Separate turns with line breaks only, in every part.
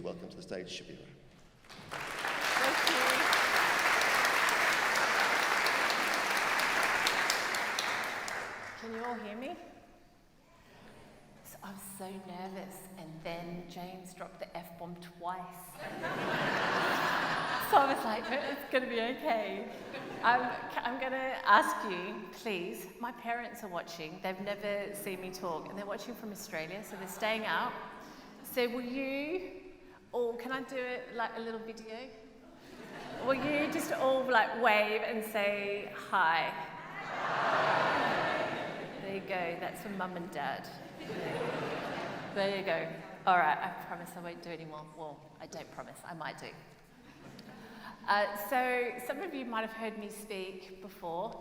to welcome to the stage Shabira.
Thank you. Can you all hear me? So I was so nervous, and then James dropped the F-bomb twice. So I was like, it's going to be okay. I'm going to ask you, please, my parents are watching. They've never seen me talk, and they're watching from Australia, so they're staying out. So will you, or can I do it like a little video? Will you just all like wave and say hi? There you go, that's for Mum and Dad. There you go. All right, I promise I won't do any more. Well, I don't promise, I might do. So some of you might have heard me speak before.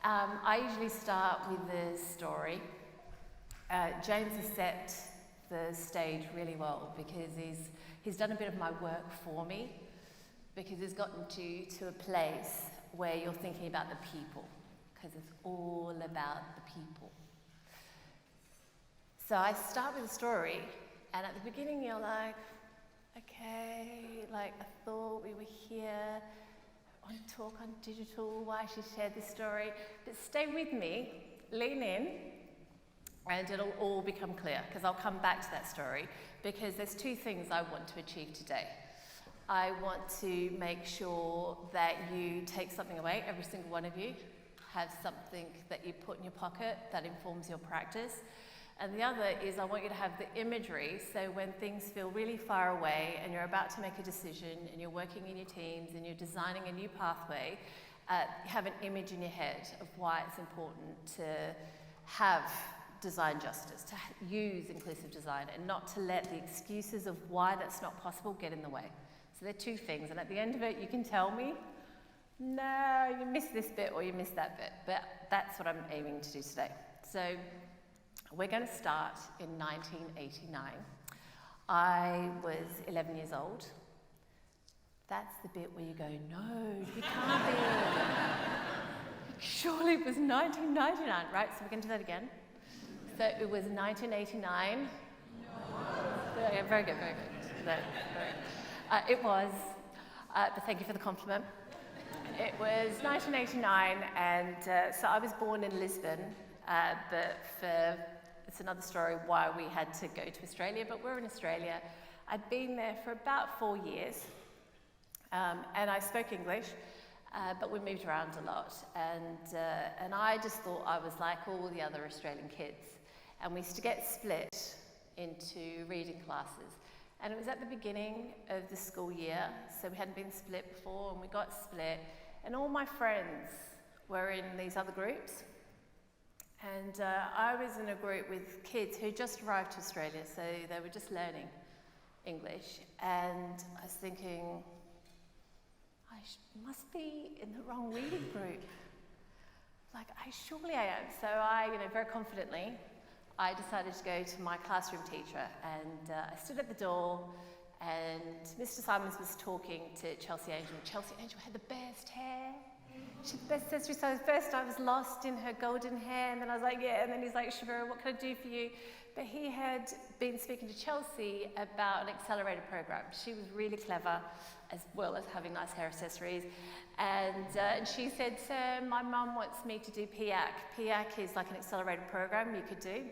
I usually start with a story. James has set the stage really well because he's done a bit of my work for me, because he's gotten to a place where you're thinking about the people, because it's all about the people. So I start with a story, and at the beginning you're like, okay, like I thought we were here on Talk on Digital, why she shared this story, but stay with me, lean in, and it'll all become clear, because I'll come back to that story, because there's two things I want to achieve today. I want to make sure that you take something away, every single one of you, have something that you put in your pocket that informs your practice. And the other is I want you to have the imagery, so when things feel really far away and you're about to make a decision and you're working in your teams and you're designing a new pathway, have an image in your head of why it's important to have design justice, to use inclusive design, and not to let the excuses of why that's not possible get in the way. So they're two things, and at the end of it you can tell me, no, you missed this bit or you missed that bit, but that's what I'm aiming to do today. So we're going to start in 1989. I was 11 years old. That's the bit where you go, no, you can't be. Surely it was 1999, right? So we're going to do that again. So it was 1989. No. Okay, very good, very good. No, very good. It was, but thank you for the compliment. It was 1989, and so I was born in Lisbon, but it's another story why we had to go to Australia, but we're in Australia. I'd been there for about 4 years, and I spoke English, but we moved around a lot, and I just thought I was like all the other Australian kids, and we used to get split into reading classes, and it was at the beginning of the school year, so we hadn't been split before, and we got split, and all my friends were in these other groups. And I was in a group with kids who just arrived to Australia, so they were just learning English. And I was thinking, I must be in the wrong reading group. Like, surely I am. So I, very confidently, I decided to go to my classroom teacher. And I stood at the door, and Mr. Simons was talking to Chelsea Angel. Chelsea Angel had the best hair. She had the best accessory. So first I was lost in her golden hair, and then I was like, yeah, and then he's like, Shabira, what can I do for you? But he had been speaking to Chelsea about an accelerated program. She was really clever, as well as having nice hair accessories. And she said, Sir, my mum wants me to do PIAC. PIAC is like an accelerated program you could do.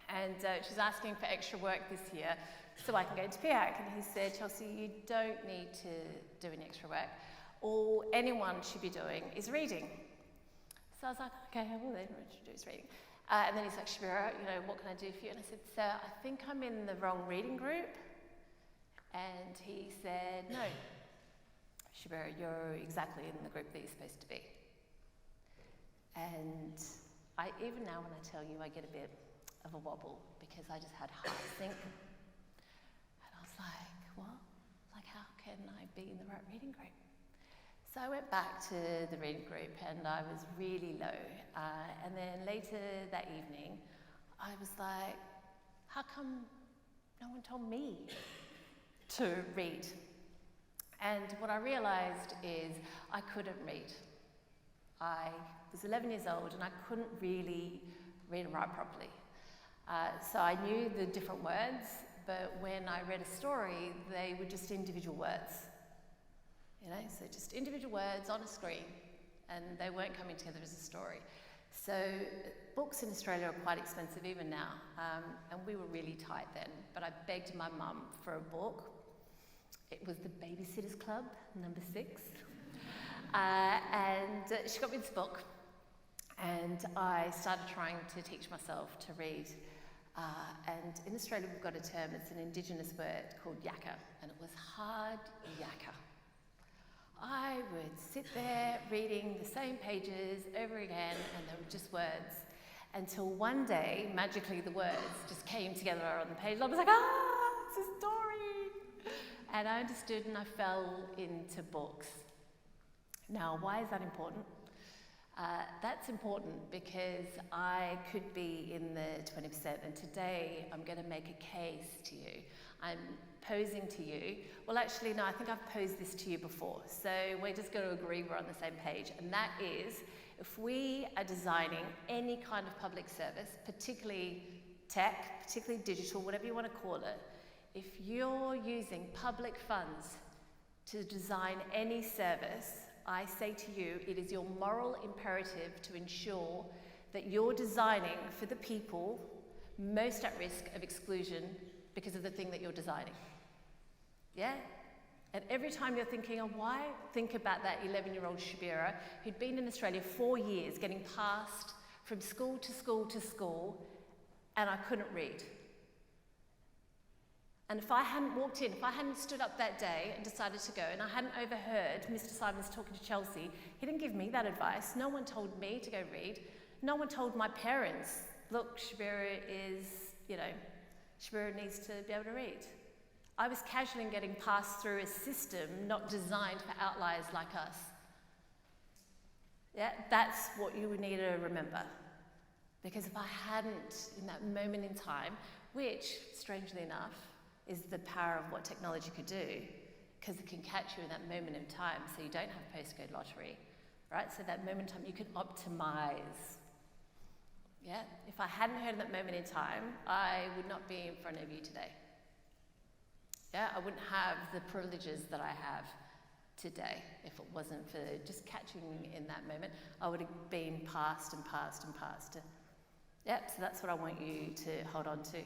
And she's asking for extra work this year so I can go into PIAC. And he said, Chelsea, you don't need to do any extra work. All anyone should be doing is reading. So I was like, okay, well then, what should do is reading. And then he's like, Shabira, what can I do for you? And I said, Sir, I think I'm in the wrong reading group. And he said, no, Shabira, you're exactly in the group that you're supposed to be. And even now when I tell you, I get a bit of a wobble because I just had heart sink. And I was like, what? Like, how can I be in the right reading group? So I went back to the reading group and I was really low. And then later that evening, I was like, how come no one told me to read? And what I realized is I couldn't read. I was 11 years old and I couldn't really read and write properly. So I knew the different words, but when I read a story, they were just individual words. You know, so just individual words on a screen, and they weren't coming together as a story. So books in Australia are quite expensive even now, and we were really tight then, but I begged my mum for a book. It was The Babysitter's Club, number 6. And she got me this book, and I started trying to teach myself to read. And in Australia we've got a term, it's an Indigenous word called yakka, and it was hard yakka. I would sit there reading the same pages over again, and they were just words, until one day, magically, the words just came together on the page. I was like, it's a story! And I understood, and I fell into books. Now, why is that important? That's important because I could be in the 20%, and today I'm going to make a case to you. I'm posing to you. Well, actually, no, I think I've posed this to you before, so we're just going to agree we're on the same page, and that is, if we are designing any kind of public service, particularly tech, particularly digital, whatever you want to call it, if you're using public funds to design any service, I say to you, it is your moral imperative to ensure that you're designing for the people most at risk of exclusion because of the thing that you're designing. Yeah? And every time you're thinking, oh, why? Think about that 11-year-old Shabira who'd been in Australia 4 years, getting passed from school to school to school, and I couldn't read. And if I hadn't walked in, if I hadn't stood up that day and decided to go, and I hadn't overheard Mr. Simons talking to Chelsea, he didn't give me that advice. No one told me to go read. No one told my parents, look, Shabira needs to be able to read. I was casually getting passed through a system not designed for outliers like us. Yeah, that's what you would need to remember. Because if I hadn't, in that moment in time, which, strangely enough, is the power of what technology could do, because it can catch you in that moment in time, so you don't have postcode lottery, right? So that moment in time, you can optimize. Yeah, if I hadn't heard of that moment in time, I would not be in front of you today. Yeah, I wouldn't have the privileges that I have today if it wasn't for just catching in that moment. I would have been passed and passed and passed. Yeah, so that's what I want you to hold on to.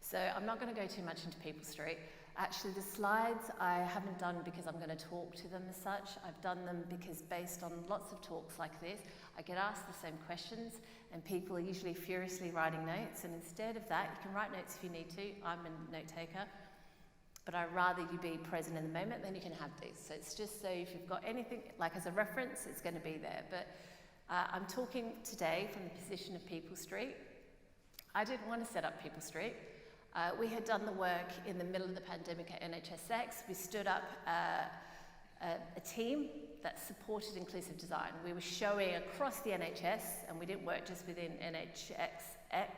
So I'm not going to go too much into People Street. Actually, the slides I haven't done because I'm going to talk to them as such. I've done them because based on lots of talks like this, I get asked the same questions, and people are usually furiously writing notes, and instead of that, you can write notes if you need to. I'm a note taker, but I'd rather you be present in the moment, then you can have these. So it's just so if you've got anything, like as a reference, it's going to be there. But I'm talking today from the position of People Street. I didn't want to set up People Street. We had done the work in the middle of the pandemic at NHSX. We stood up a team that supported inclusive design. We were showing across the NHS, and we didn't work just within NHSX.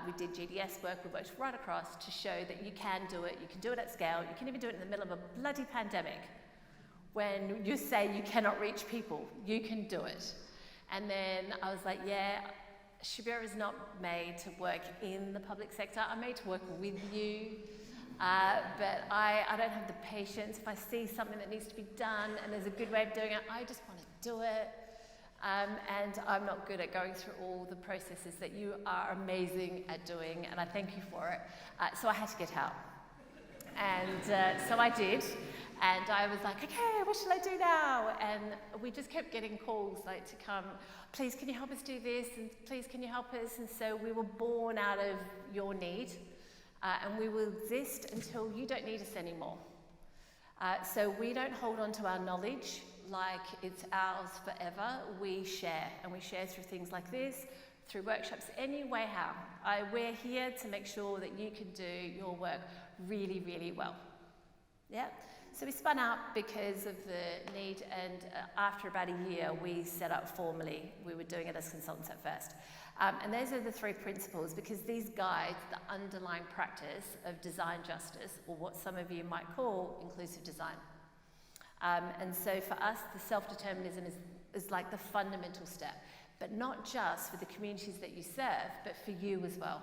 We did GDS work, we worked right across to show that you can do it at scale, you can even do it in the middle of a bloody pandemic. When you say you cannot reach people, you can do it. And then I was like, yeah, Shabira is not made to work in the public sector. I'm made to work with you, but I don't have the patience. If I see something that needs to be done and there's a good way of doing it, I just want to do it. And I'm not good at going through all the processes that you are amazing at doing, and I thank you for it. So I had to get help. And so I did. And I was like, okay, what shall I do now? And we just kept getting calls like to come, please can you help us do this? And please can you help us? And so we were born out of your need. And we will exist until you don't need us anymore. So we don't hold on to our knowledge like it's ours forever. We share, and we share through things like this, through workshops, any way how. We're here to make sure that you can do your work really, really well. Yeah? So we spun out because of the need, and after about a year, we set up formally. We were doing it as consultants at first. And those are the 3 principles, because these guide the underlying practice of design justice, or what some of you might call inclusive design. And so for us, the self-determinism is like the fundamental step, but not just for the communities that you serve, but for you as well.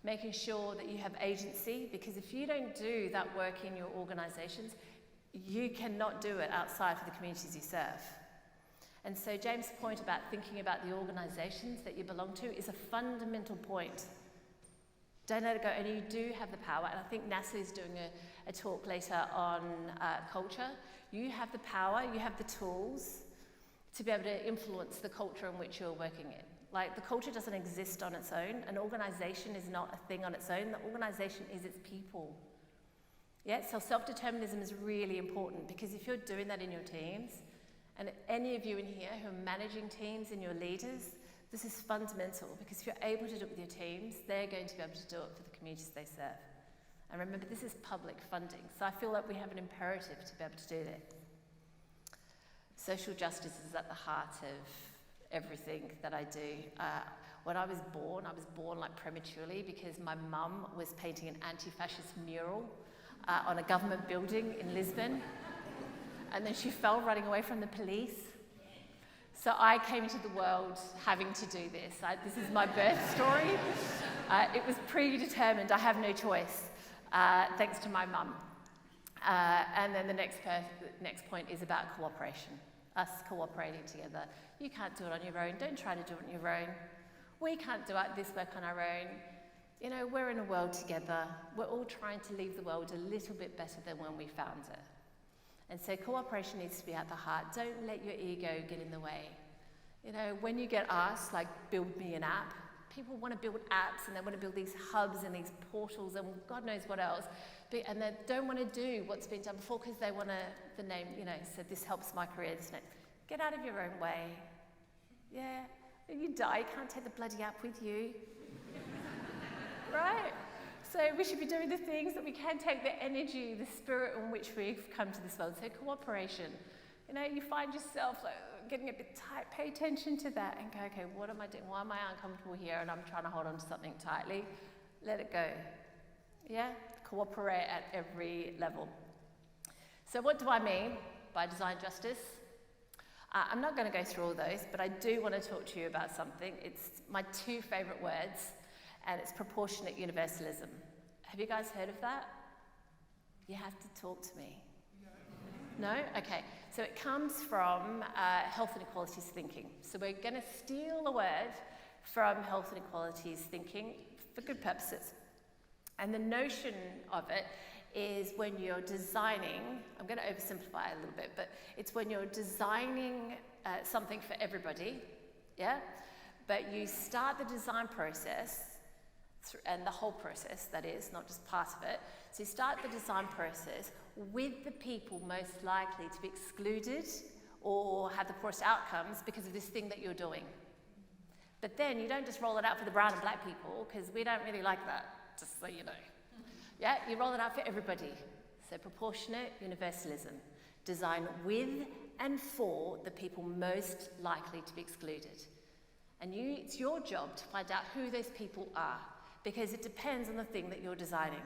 making sure that you have agency, because if you don't do that work in your organisations, you cannot do it outside for the communities you serve. And so James' point about thinking about the organisations that you belong to is a fundamental point. Don't let it go, and you do have the power, and I think Natalie's doing a talk later on culture. You have the power, you have the tools to be able to influence the culture in which you're working in. Like, the culture doesn't exist on its own. An organisation is not a thing on its own. The organisation is its people. Yeah, so self-determinism is really important, because if you're doing that in your teams, and any of you in here who are managing teams and your leaders, this is fundamental, because if you're able to do it with your teams, they're going to be able to do it for the communities they serve. And remember, this is public funding, so I feel like we have an imperative to be able to do that. Social justice is at the heart of everything that I do. When I was born like prematurely, because my mum was painting an anti-fascist mural on a government building in Lisbon, and then she fell running away from the police. So I came into the world having to do this. This is my birth story. It was predetermined. I have no choice, thanks to my mum. And then the next point is about cooperation, us cooperating together. You can't do it on your own. Don't try to do it on your own. We can't do this work on our own. You know, we're in a world together. We're all trying to leave the world a little bit better than when we found it. And so cooperation needs to be at the heart. Don't let your ego get in the way. You know, when you get asked, like, build me an app, people want to build apps, and they want to build these hubs and these portals and God knows what else. And they don't want to do what's been done before, because they want the name, you know, so this helps my career. Get out of your own way. Yeah, when you die, you can't take the bloody app with you. Right? So we should be doing the things that we can take the energy, the spirit in which we've come to this world. So cooperation. You know, you find yourself like getting a bit tight, pay attention to that and go, okay, what am I doing? Why am I uncomfortable here and I'm trying to hold on to something tightly? Let it go. Yeah? Cooperate at every level. So what do I mean by design justice? I'm not going to go through all those, but I do want to talk to you about something. It's my two favourite words, and it's proportionate universalism. Have you guys heard of that? You have to talk to me. No? Okay. So it comes from health inequalities thinking. So we're going to steal a word from health inequalities thinking for good purposes. And the notion of it is when you're designing, I'm going to oversimplify it a little bit, but it's when you're designing something for everybody, yeah? But you start the design process, and the whole process, that is, not just part of it. So you start the design process with the people most likely to be excluded or have the poorest outcomes because of this thing that you're doing. But then you don't just roll it out for the brown and black people, because we don't really like that, just so you know. Yeah, you roll it out for everybody. So proportionate universalism. Design with and for the people most likely to be excluded. And it's your job to find out who those people are, because it depends on the thing that you're designing.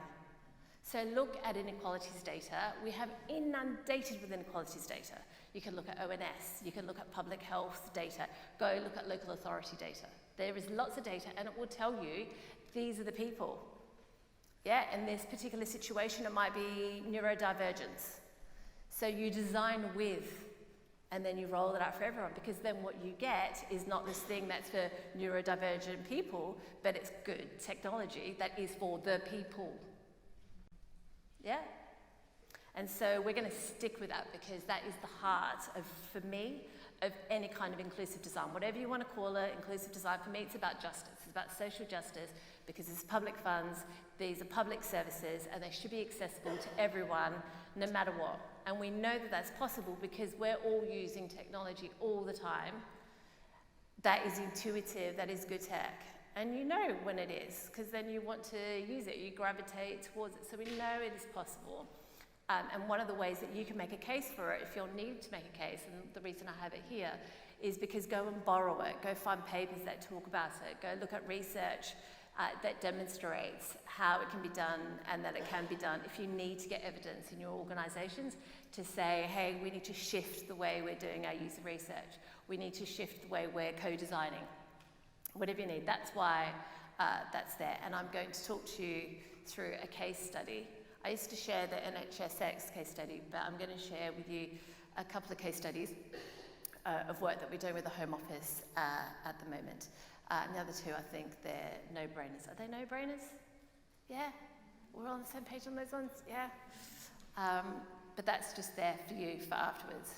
So look at inequalities data. We have inundated with inequalities data. You can look at ONS, you can look at public health data, go look at local authority data. There is lots of data, and it will tell you these are the people. Yeah, in this particular situation, it might be neurodivergence. So you design with, and then you roll it out for everyone, because then what you get is not this thing that's for neurodivergent people, but it's good technology that is for the people. Yeah? And so we're going to stick with that, because that is the heart of, for me, of any kind of inclusive design. Whatever you want to call it, inclusive design, for me it's about justice. It's about social justice, because it's public funds, these are public services, and they should be accessible to everyone, no matter what. And we know that that's possible because we're all using technology all the time that is intuitive, that is good tech. And you know when it is, because then you want to use it, you gravitate towards it. So we know it is possible. And one of the ways that you can make a case for it, if you're needed to make a case, and the reason I have it here, is because go and borrow it, go find papers that talk about it, go look at research that demonstrates how it can be done and that it can be done. If you need to get evidence in your organisations to say, hey, we need to shift the way we're doing our user research, we need to shift the way we're co-designing, whatever you need. That's why that's there. And I'm going to talk to you through a case study. I used to share the NHSX case study, but I'm going to share with you a couple of case studies of work that we're doing with the Home Office at the moment. And the other two, I think they're no-brainers. Are they no-brainers? Yeah? We're on the same page on those ones? Yeah? But that's just there for you for afterwards.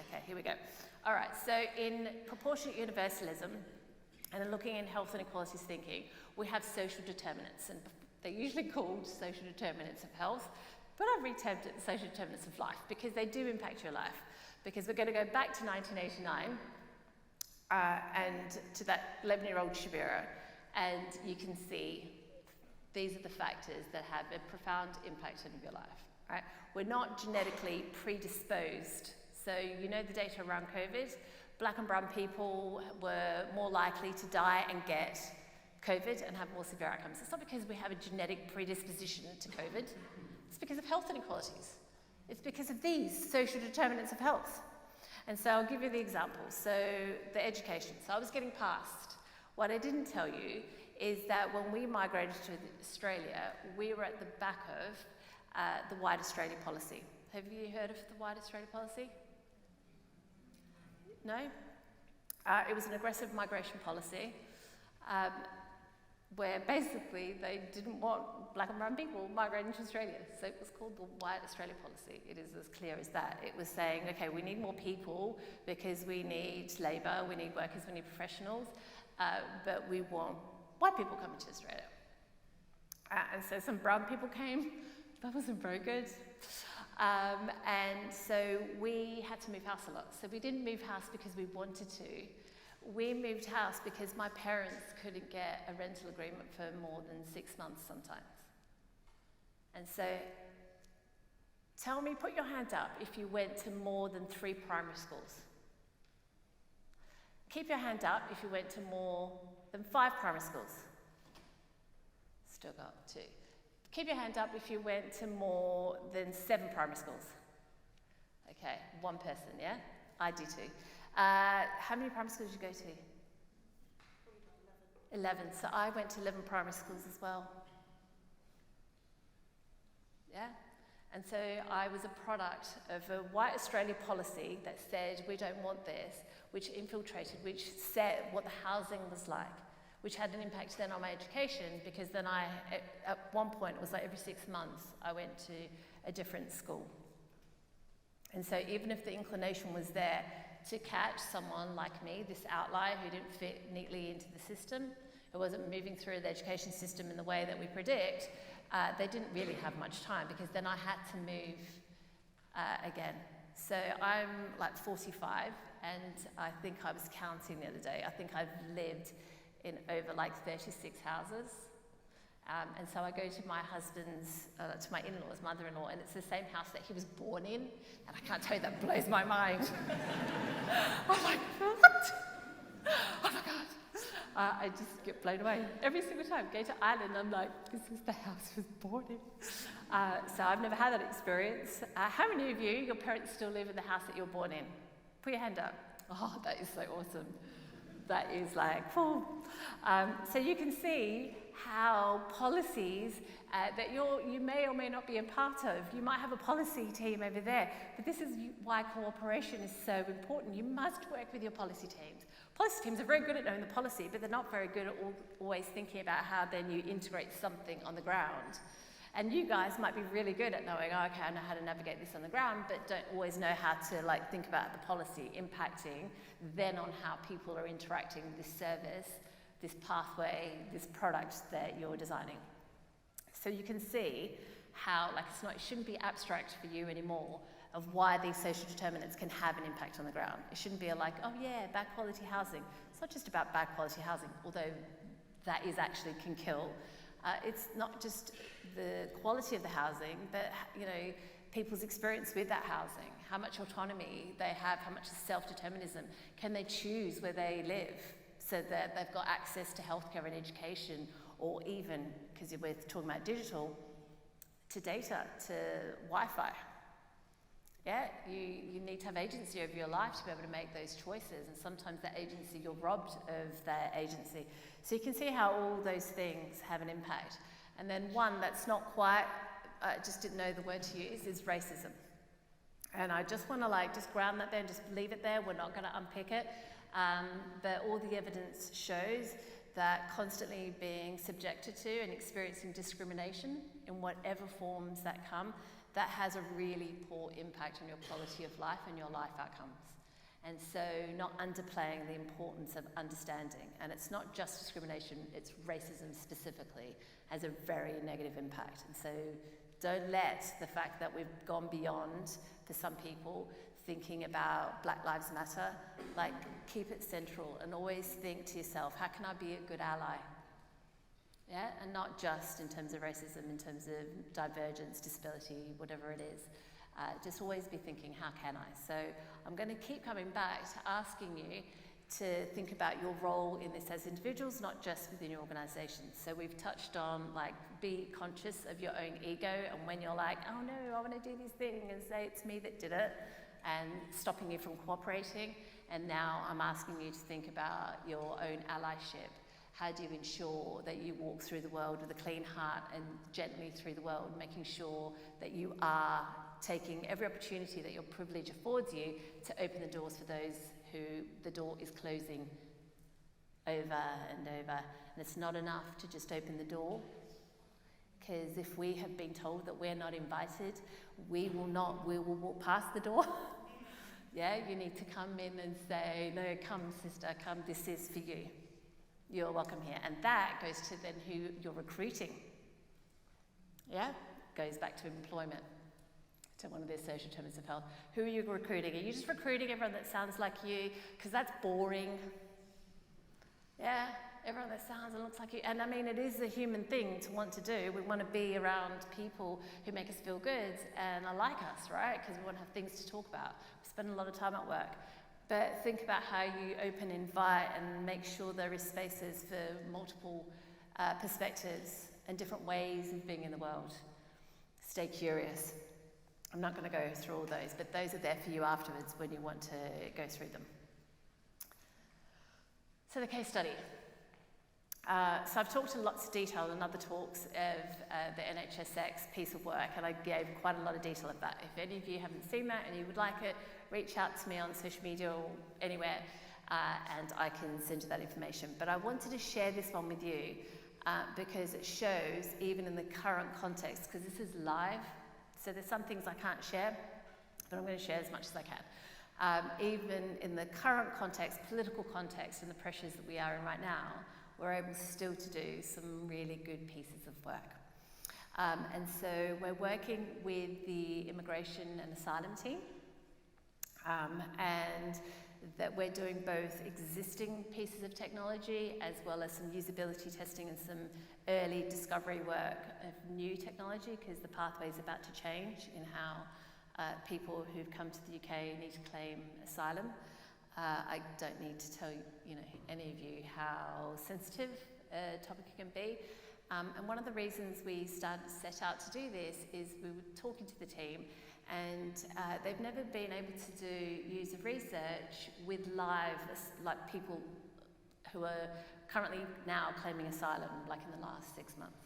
Okay, here we go. All right, so in proportionate universalism, and then looking in health and equalities thinking, we have social determinants, and they're usually called social determinants of health, but I've retermed it social determinants of life because they do impact your life. Because we're going to go back to 1989 and to that 11-year-old Shabira, and you can see these are the factors that have a profound impact on your life. Right? We're not genetically predisposed. So you know the data around COVID, black and brown people were more likely to die and get COVID and have more severe outcomes. It's not because we have a genetic predisposition to COVID, it's because of health inequalities. It's because of these social determinants of health. And so I'll give you the example. So the education. So I was getting past. What I didn't tell you is that when we migrated to Australia, we were at the back of the White Australia policy. Have you heard of the White Australia policy? No? It was an aggressive migration policy where basically they didn't want black and brown people migrating to Australia. So it was called the White Australia policy. It is as clear as that. It was saying, okay, we need more people because we need labour, we need workers, we need professionals, but we want white people coming to Australia. And so some brown people came. That wasn't very good. And so we had to move house a lot. So we didn't move house because we wanted to. We moved house because my parents couldn't get a rental agreement for more than 6 months sometimes. And so tell me, put your hand up if you went to more than 3 primary schools. Keep your hand up if you went to more than 5 primary schools. Still got 2. Keep your hand up if you went to more than 7 primary schools. Okay, 1 person, yeah? I do too. How many primary schools did you go to? 11. So I went to 11 primary schools as well. Yeah? And so I was a product of a White Australia policy that said we don't want this, which infiltrated, which said what the housing was like, which had an impact then on my education, because then at one point, it was like every 6 months, I went to a different school. And so even if the inclination was there to catch someone like me, this outlier who didn't fit neatly into the system, who wasn't moving through the education system in the way that we predict, they didn't really have much time, because then I had to move again. So I'm like 45, and I think I was counting the other day. I think I've lived in over like 36 houses. And so I go to my husband's, to my in-laws, mother-in-law, and it's the same house that he was born in. And I can't tell you, that blows my mind. I'm like, what? Oh my God. I just get blown away. Every single time I go to Ireland, I'm like, this is the house I was born in. So I've never had that experience. How many of you, your parents still live in the house that you were born in? Put your hand up. Oh, that is so awesome. That is like, oh. So you can see how policies that you may or may not be a part of, you might have a policy team over there, but this is why cooperation is so important. You must work with your policy teams. Policy teams are very good at knowing the policy, but they're not very good at always thinking about how then you integrate something on the ground. And you guys might be really good at knowing, oh, okay, I know how to navigate this on the ground, but don't always know how to like think about the policy impacting then on how people are interacting with this service, this pathway, this product that you're designing. So you can see how like it shouldn't be abstract for you anymore of why these social determinants can have an impact on the ground. It shouldn't be like, oh yeah, bad quality housing. It's not just about bad quality housing, although that is actually can kill. It's not just the quality of the housing, but people's experience with that housing, how much autonomy they have, how much self-determinism. Can they choose where they live so that they've got access to healthcare and education, or even, because we're talking about digital, to data, to Wi-Fi. Yeah, you need to have agency over your life to be able to make those choices, and sometimes that agency, you're robbed of that agency. So you can see how all those things have an impact. And then one that's not quite, I just didn't know the word to use, is racism. And I just want to just ground that there and just leave it there. We're not going to unpick it. But all the evidence shows that constantly being subjected to and experiencing discrimination in whatever forms that come, that has a really poor impact on your quality of life and your life outcomes. And so not underplaying the importance of understanding. And it's not just discrimination, it's racism specifically has a very negative impact. And so don't let the fact that we've gone beyond, for some people, thinking about Black Lives Matter, keep it central and always think to yourself, how can I be a good ally? Yeah, and not just in terms of racism, in terms of divergence, disability, whatever it is. Just always be thinking, how can I? So I'm going to keep coming back to asking you to think about your role in this as individuals, not just within your organisation. So we've touched on be conscious of your own ego, and when you're oh no, I want to do this thing, and say it's me that did it, and stopping you from cooperating. And now I'm asking you to think about your own allyship. How do you ensure that you walk through the world with a clean heart and gently through the world, making sure that you are taking every opportunity that your privilege affords you to open the doors for those who the door is closing over and over. And it's not enough to just open the door, because if we have been told that we're not invited, we will walk past the door. Yeah, you need to come in and say, no, come sister, come, this is for you. You're welcome here. And that goes to then who you're recruiting. Yeah, goes back to employment, to one of their social determinants of health. Who are you recruiting? Are you just recruiting everyone that sounds like you? Because that's boring. Yeah, everyone that sounds and looks like you. And I mean, it is a human thing to want to do. We want to be around people who make us feel good and are like us, right? Because we want to have things to talk about. We spend a lot of time at work. But think about how you open, invite, and make sure there is spaces for multiple perspectives and different ways of being in the world. Stay curious. I'm not going to go through all those, but those are there for you afterwards when you want to go through them. So the case study. So I've talked in lots of detail in other talks of the NHSX piece of work, and I gave quite a lot of detail of that. If any of you haven't seen that and you would like it, reach out to me on social media or anywhere, and I can send you that information. But I wanted to share this one with you because it shows, even in the current context, because this is live, so there's some things I can't share, but I'm going to share as much as I can. Even in the current context, political context, and the pressures that we are in right now, we're able still to do some really good pieces of work. And so we're working with the immigration and asylum team, and that we're doing both existing pieces of technology as well as some usability testing and some early discovery work of new technology, because the pathway is about to change in how people who've come to the UK need to claim asylum. I don't need to tell any of you how sensitive a topic it can be. And one of the reasons we set out to do this is we were talking to the team, and they've never been able to do user research with people who are currently now claiming asylum, in the last 6 months.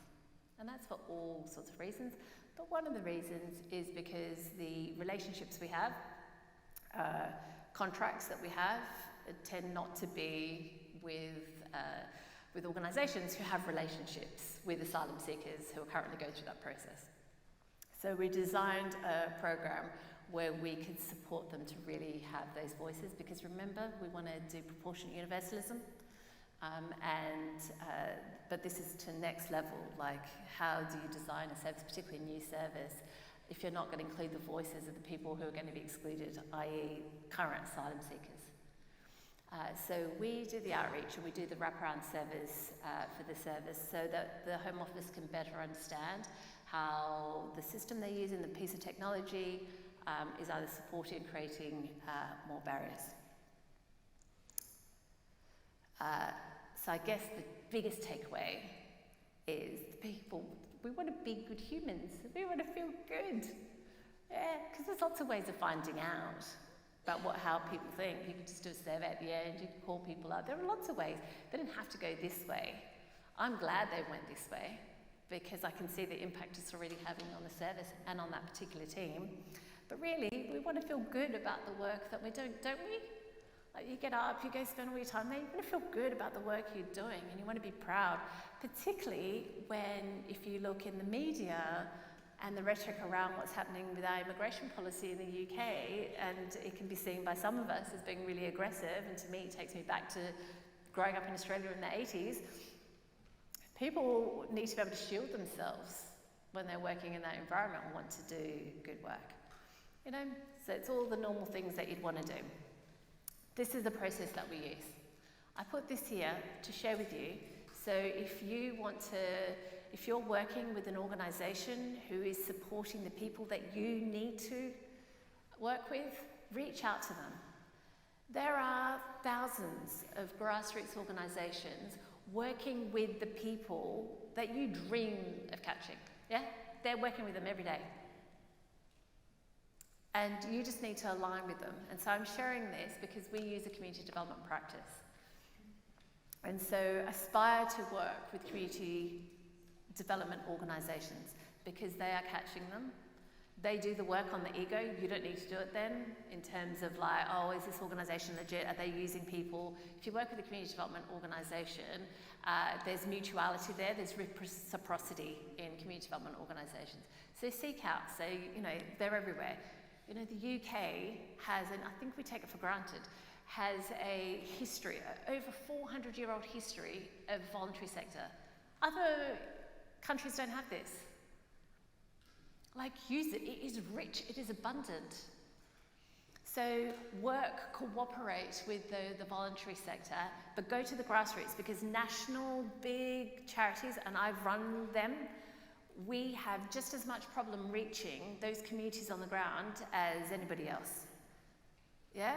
And that's for all sorts of reasons. But one of the reasons is because the relationships we have, contracts that we have, tend not to be with organisations who have relationships with asylum seekers who are currently going through that process. So we designed a program where we could support them to really have those voices, because remember, we want to do proportionate universalism, but this is to next level, how do you design a service, particularly a new service, if you're not going to include the voices of the people who are going to be excluded, i.e. current asylum seekers. So we do the outreach and we do the wraparound service for the service so that the Home Office can better understand how the system they're using, the piece of technology, is either supporting or creating more barriers. So I guess the biggest takeaway is we want to be good humans. We want to feel good. Yeah, because there's lots of ways of finding out about how people think. You could just do a survey at the end, you could call people up. There are lots of ways. They didn't have to go this way. I'm glad they went this way because I can see the impact it's already having on the service and on that particular team. But really, we want to feel good about the work that we're doing, don't we? Like you get up, you go spend all your time there, you want to feel good about the work you're doing and you want to be proud, particularly when, if you look in the media and the rhetoric around what's happening with our immigration policy in the UK, and it can be seen by some of us as being really aggressive, and to me it takes me back to growing up in Australia in the 80s. People need to be able to shield themselves when they're working in that environment and want to do good work. You know, so it's all the normal things that you'd want to do. This is the process that we use. I put this here to share with you. So if you're working with an organisation who is supporting the people that you need to work with, reach out to them. There are thousands of grassroots organisations working with the people that you dream of catching. Yeah? They're working with them every day. And you just need to align with them. And so I'm sharing this because we use a community development practice. And so aspire to work with community development organisations because they are catching them. They do the work on the ego. You don't need to do it then in terms of like, oh, is this organisation legit? Are they using people? If you work with a community development organisation, there's mutuality there. There's reciprocity in community development organisations. So seek out. So, you know, they're everywhere. You know, the UK has, and I think we take it for granted, has a history, over 400-year-old history of voluntary sector. Other countries don't have this. Like, use it. It is rich. It is abundant. So work, cooperate with the voluntary sector, but go to the grassroots because national big charities, and I've run them, we have just as much problem reaching those communities on the ground as anybody else. Yeah?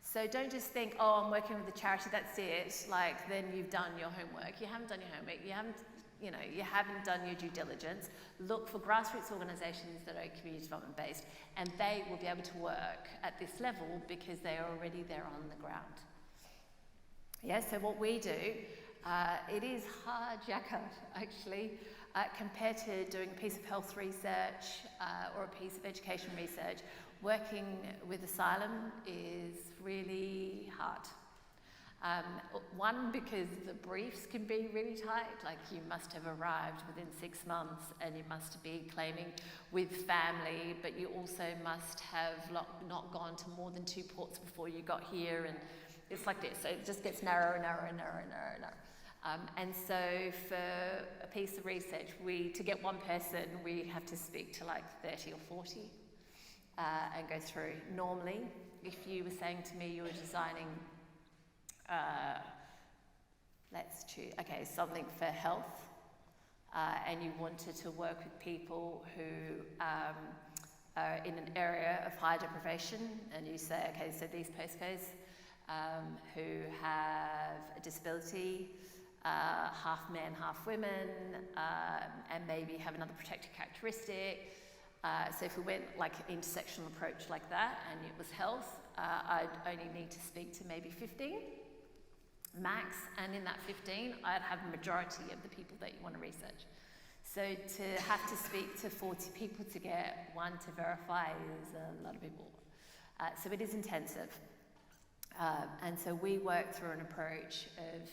So don't just think, oh, I'm working with a charity, that's it, like then you've done your homework. You haven't done your homework, you haven't done your due diligence. Look for grassroots organisations that are community development based, and they will be able to work at this level because they are already there on the ground. Yeah, so what we do, it is hard yakka actually, compared to doing a piece of health research or a piece of education research. Working with asylum is really hard. One, because the briefs can be really tight, like you must have arrived within 6 months and you must be claiming with family, but you also must have not gone to more than 2 ports before you got here, and it's like this, so it just gets narrower and narrower and narrower and narrower and narrower. And so for a piece of research, to get one person, we have to speak to like 30 or 40 and go through. Normally, if you were saying to me you were designing let's choose, okay, something for health, and you wanted to work with people who are in an area of high deprivation, and you say, okay, so these postcodes who have a disability, half men, half women, and maybe have another protected characteristic. So if we went like an intersectional approach like that, and it was health, I'd only need to speak to maybe 15 max, and in that 15, I'd have a majority of the people that you want to research. So to have to speak to 40 people to get one to verify is a lot of people. So it is intensive. And so we work through an approach of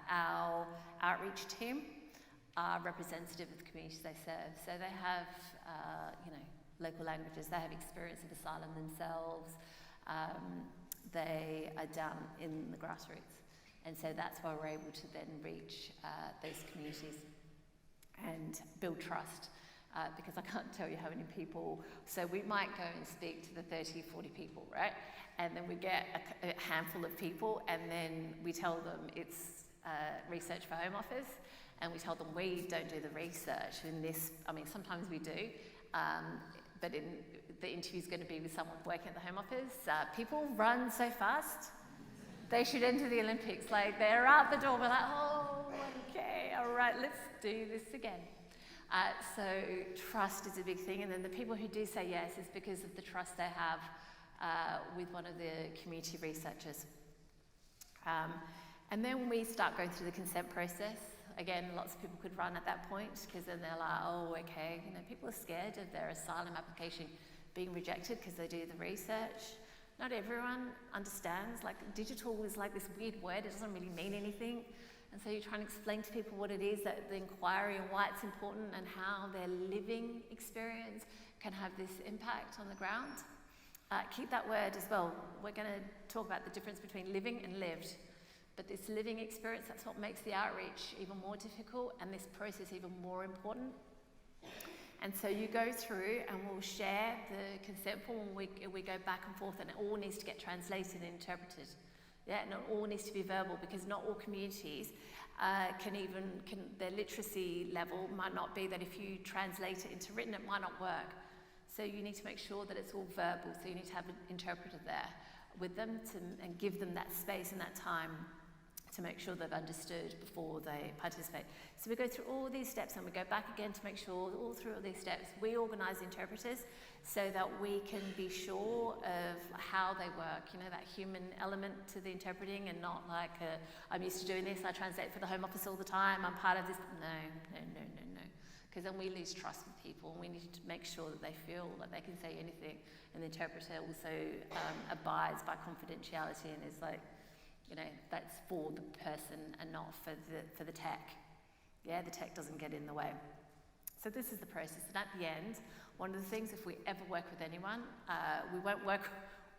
our outreach team are representative of the communities they serve. So they have, local languages, they have experience of asylum themselves, they are down in the grassroots. And so that's why we're able to then reach those communities and build trust, because I can't tell you how many people, so we might go and speak to the 30, 40 people, right? And then we get a handful of people, and then we tell them it's research for Home Office, and we tell them we don't do the research in this, I mean, sometimes we do, but the interview's going to be with someone working at the Home Office. People run so fast, they should enter the Olympics. Like, they're out the door, we're like, oh, okay, all right, let's do this again. So trust is a big thing, and then the people who do say yes is because of the trust they have with one of the community researchers. And then we start going through the consent process. Again, lots of people could run at that point, because then they're like, oh, okay, people are scared of their asylum application being rejected because they do the research. Not everyone understands, like digital is like this weird word, it doesn't really mean anything. And so you're trying to explain to people what it is, that the inquiry and why it's important and how their living experience can have this impact on the ground. Keep that word as well. We're going to talk about the difference between living and lived. But this living experience, that's what makes the outreach even more difficult and this process even more important. And so you go through and we'll share the consent form, and we go back and forth, and it all needs to get translated and interpreted. Yeah, and it all needs to be verbal, because not all communities their literacy level might not be that if you translate it into written, it might not work. So you need to make sure that it's all verbal. So you need to have an interpreter there with them and give them that space and that time to make sure they've understood before they participate. So we go through all these steps, and we go back again to make sure all through all these steps we organise interpreters so that we can be sure of how they work, that human element to the interpreting, and not like I'm used to doing this, I translate for the Home Office all the time, I'm part of this. No. Because then we lose trust with people, and we need to make sure that they feel that they can say anything, and the interpreter also abides by confidentiality and is like, that's for the person and not for the tech. Yeah, the tech doesn't get in the way. So this is the process. And at the end, one of the things, if we ever work with anyone, we won't work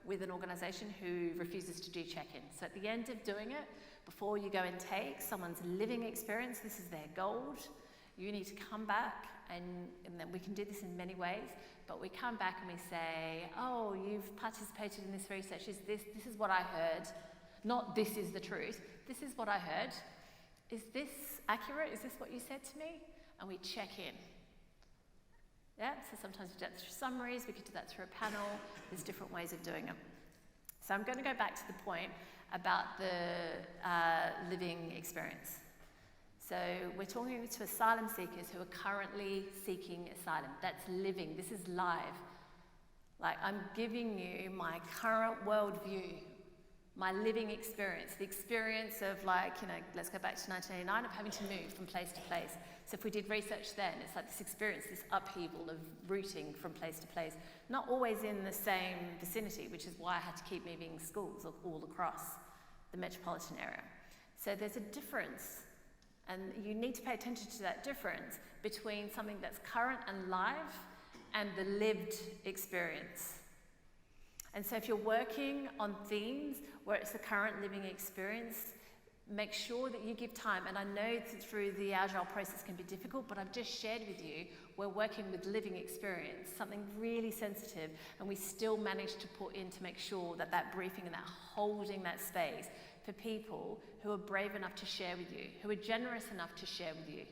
with an organisation who refuses to do check-in. So at the end of doing it, before you go and take someone's living experience, this is their gold. You need to come back, and then we can do this in many ways, but we come back and we say, oh, you've participated in this research. This is what I heard. Not this is the truth. This is what I heard. Is this accurate? Is this what you said to me? And we check in. Yeah, so sometimes we do that through summaries, we could do that through a panel. There's different ways of doing it. So I'm going to go back to the point about the living experience. So we're talking to asylum seekers who are currently seeking asylum. That's living. This is live. Like, I'm giving you my current worldview, my living experience, the experience of, like, let's go back to 1989, of having to move from place to place. So if we did research then, it's like this experience, this upheaval of routing from place to place, not always in the same vicinity, which is why I had to keep moving schools all across the metropolitan area. So there's a difference, and you need to pay attention to that difference between something that's current and live and the lived experience. And so if you're working on themes where it's the current living experience, make sure that you give time. And I know through the Agile process can be difficult, but I've just shared with you, we're working with living experience, something really sensitive, and we still managed to put in to make sure that that briefing and that holding that space for people who are brave enough to share with you, who are generous enough to share with you.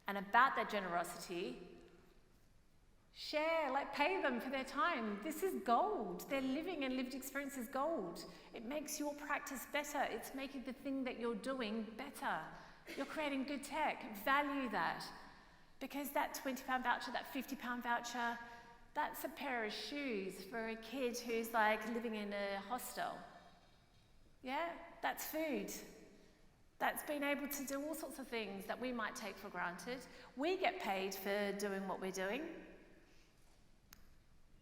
And about that generosity, share, pay them for their time. This is gold. Their living and lived experience is gold. It makes your practice better. It's making the thing that you're doing better. You're creating good tech. Value that. Because that £20 voucher, that £50 voucher, that's a pair of shoes for a kid who's living in a hostel. Yeah, that's food. That's being able to do all sorts of things that we might take for granted. We get paid for doing what we're doing.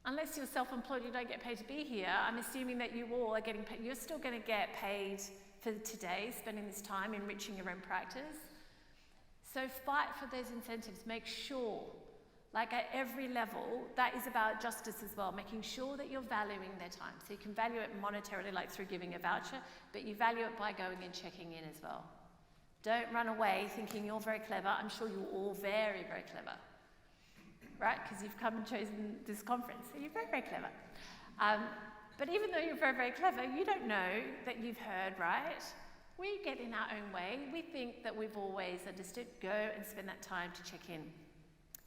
Unless you're self-employed, you don't get paid to be here. I'm assuming that you all are getting paid. You're still going to get paid for today, spending this time enriching your own practice. So fight for those incentives. Make sure, at every level, that is about justice as well, making sure that you're valuing their time. So you can value it monetarily, through giving a voucher, but you value it by going and checking in as well. Don't run away thinking you're very clever. I'm sure you're all very, very clever. Right? Because you've come and chosen this conference. So you're very, very clever. But even though you're very, very clever, you don't know that you've heard, right? We get in our own way. We think that we've always understood. Go and spend that time to check in.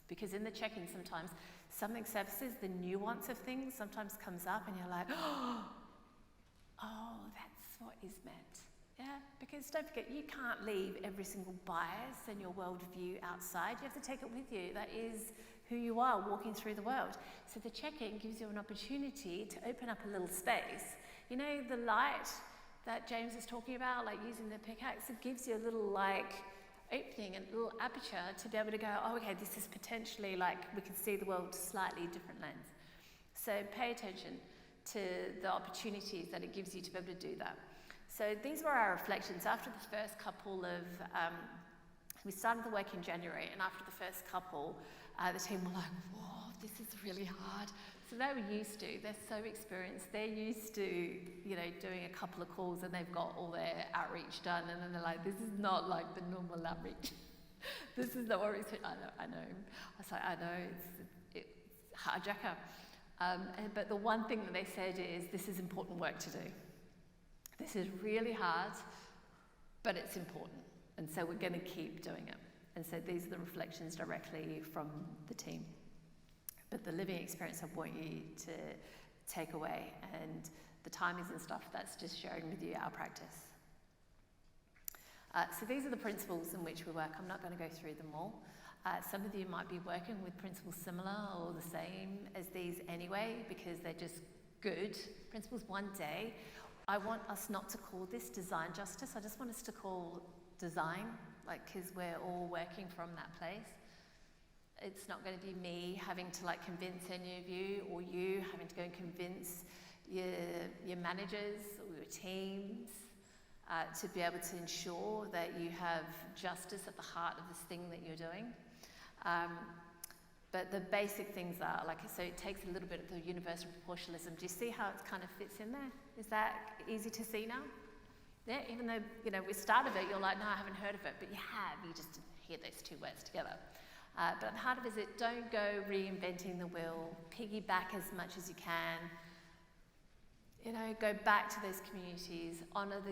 Because in the check-in sometimes, something surfaces, the nuance of things sometimes comes up, and you're like, oh, that's what is meant. Yeah, because don't forget, you can't leave every single bias and your worldview outside. You have to take it with you. That is who you are walking through the world. So the check-in gives you an opportunity to open up a little space. You know, the light that James is talking about, like using the pickaxe, it gives you a little like opening and a little aperture to be able to go, oh, okay, this is potentially like we can see the world slightly different lens. So pay attention to the opportunities that it gives you to be able to do that. So these were our reflections after the first couple of, we started the work in January, and after the first couple, the team were like, whoa, this is really hard. So they were used to, they're so experienced, they're used to, you know, doing a couple of calls and they've got all their outreach done, and then they're like, this is not like the normal outreach. This is not what we expect. I know. I was like, I know, it's hijacker. But the one thing that they said is, this is important work to do. This is really hard, but it's important. And so we're going to keep doing it. And so these are the reflections directly from the team. But the living experience I want you to take away, and the timings and stuff, that's just sharing with you our practice. So these are the principles in which we work. I'm not going to go through them all. Some of you might be working with principles similar or the same as these anyway, because they're just good principles. One day, I want us not to call this design justice. I just want us to call design, like, because we're all working from that place. It's not going to be me having to like convince any of you, or you having to go and convince your managers or your teams to be able to ensure that you have justice at the heart of this thing that you're doing. But the basic things are, like, so it takes a little bit of the universal proportionalism. Do you see how it kind of fits in there? Is that easy to see now? Yeah, even though, you know, we started it, you're like, no, I haven't heard of it, but you have, you just didn't hear those two words together. But at the heart of it is don't go reinventing the wheel, piggyback as much as you can. You know, go back to those communities, honour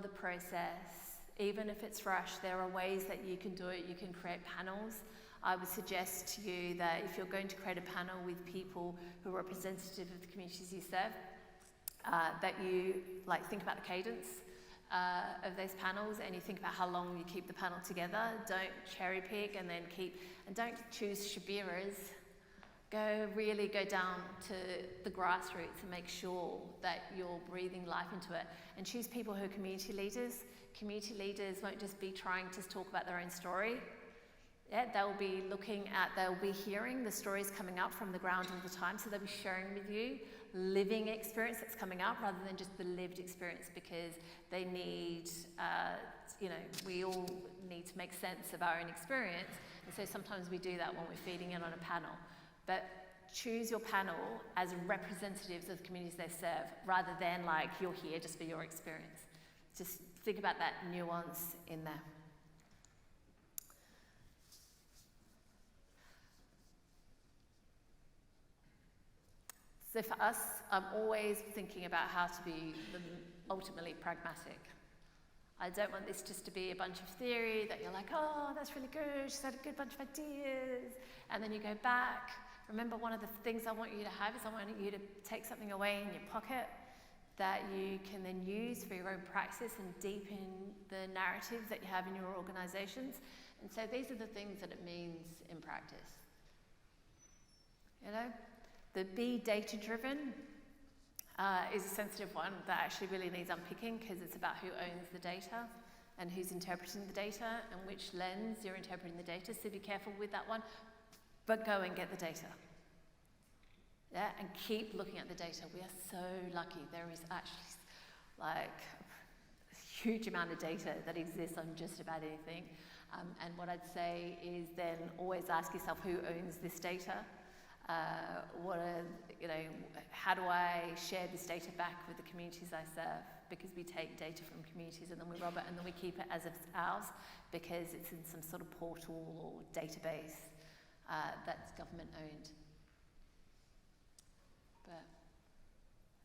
the process. Even if it's rushed, there are ways that you can do it. You can create panels. I would suggest to you that if you're going to create a panel with people who are representative of the communities you serve, that you like think about the cadence of those panels, and you think about how long you keep the panel together. Don't cherry pick and then and don't choose Shabira's. Really go down to the grassroots and make sure that you're breathing life into it. And choose people who are community leaders. Community leaders won't just be trying to talk about their own story. Yeah, they'll be hearing the stories coming up from the ground all the time, so they'll be sharing with you living experience that's coming up rather than just the lived experience, because they need, we all need to make sense of our own experience, and so sometimes we do that when we're feeding in on a panel. But choose your panel as representatives of the communities they serve, rather than like you're here just for your experience. Just think about that nuance in there. So for us, I'm always thinking about how to be ultimately pragmatic. I don't want this just to be a bunch of theory that you're like, oh, that's really good, she's had a good bunch of ideas, and then you go back. Remember, one of the things I want you to have is I want you to take something away in your pocket that you can then use for your own practice and deepen the narrative that you have in your organizations. And so these are the things that it means in practice. You know, the be data-driven is a sensitive one that actually really needs unpicking, because it's about who owns the data and who's interpreting the data and which lens you're interpreting the data. So be careful with that one. But go and get the data. Yeah, and keep looking at the data. We are so lucky. There is actually like a huge amount of data that exists on just about anything. And what I'd say is then always ask yourself, who owns this data? How do I share this data back with the communities I serve? Because we take data from communities and then we rob it and then we keep it as if it's ours, because it's in some sort of portal or database that's government owned. But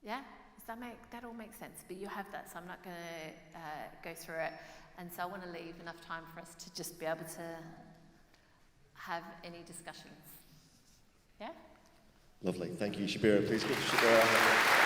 yeah, that all makes sense? But you have that, so I'm not going to go through it. And so I want to leave enough time for us to just be able to have any discussions. Yeah?
Lovely. Thank you, Shabira. Please give Shabira a hand.